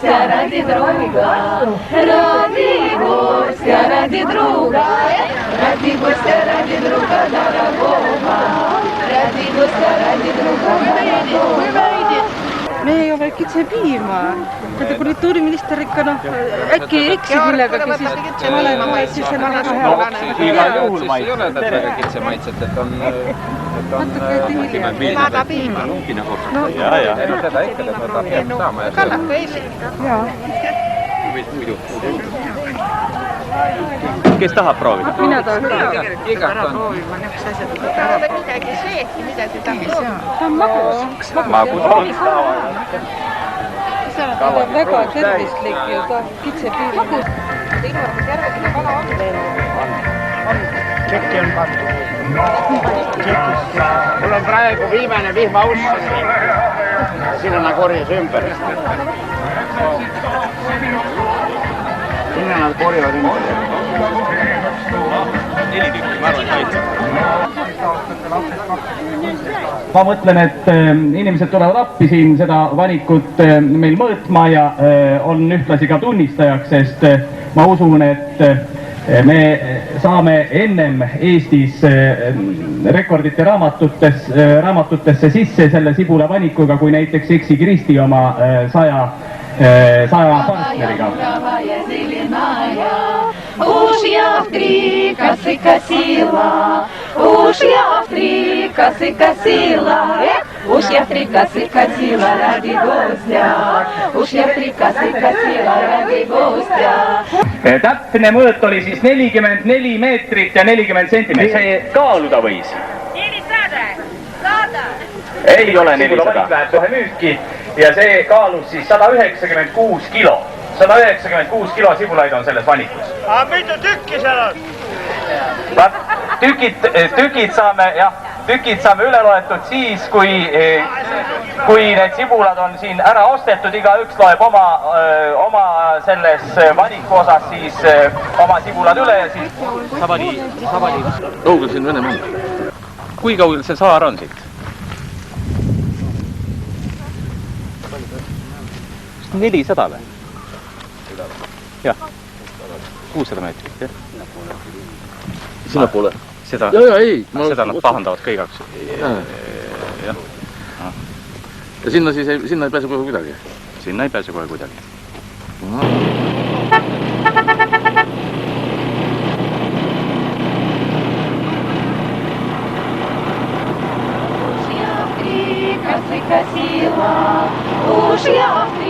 гостя ради друга, ради гостя ради друга, ради гостя ради друга дорогого, ради гостя ради друга дорогого. Me ei ole kitse piima. Tätä kulttuuriministeri äkki eksi millegagi, siis ma olen siis see on väga hea. Igal juhul maitset. Ei ole väga kitse maitset, et on Vaata piima. Seda ikka ta peab saama. Kannatko esi? Jaa. Kes tahab proovida? Minä tahan proovida. Igat on. Täällä on midagi seeki, mitä te tahate. Tämä on makus. Makus on. Tämä on väga tervislik ja ta kitse piima. Makus. Järgmine kala on teil. Tšekki on pandud. Mul on praegu viimane vihmauss. Siin on korjas ümber. Sinna nad korjavad ümber. 4 tükki, ma arvan, et ma mõtlen, et inimesed tulevad appi siin seda vanikut meil mõõtma ja on ühtlasi ka tunnistajaks, sest ma usun, et me saame ennem Eestis rekordite raamatutesse sisse selle sibula vanikuga, kui näiteks Eksi Kristi oma 100 partneriga. Уж я в 3 косы косила, уж я в 3 косы косила, уж я в 3 косы косила ради гостя, уж я в 3 косы косила ради gostja. Täpne mõõt oli siis 44 meetrit ja 40 sentimeetrit. see kaaluda võis? 400. Ei ole 400. Läheb kohe müüki ja see kaalus siis 196 kilo. 196 kilo sibulaid on selles vanikus. Aga mitu tükki seal on? Tükid saame üle loetud siis, kui need sibulad on siin ära ostetud, igaüks loeb oma selles vaniku osas siis oma sibulad üle ja siis... Sabali. Kaugel siin Venemaa on? Kui kaugel see saar on siit? 400 või? Jah, 600 meetrit, jah. Sinnapoole? Seda nad pahandavad ka igaks. Ja sinna ei pääse kohe kuidagi? Sinna ei pääse kohe kuidagi. Уж я в 3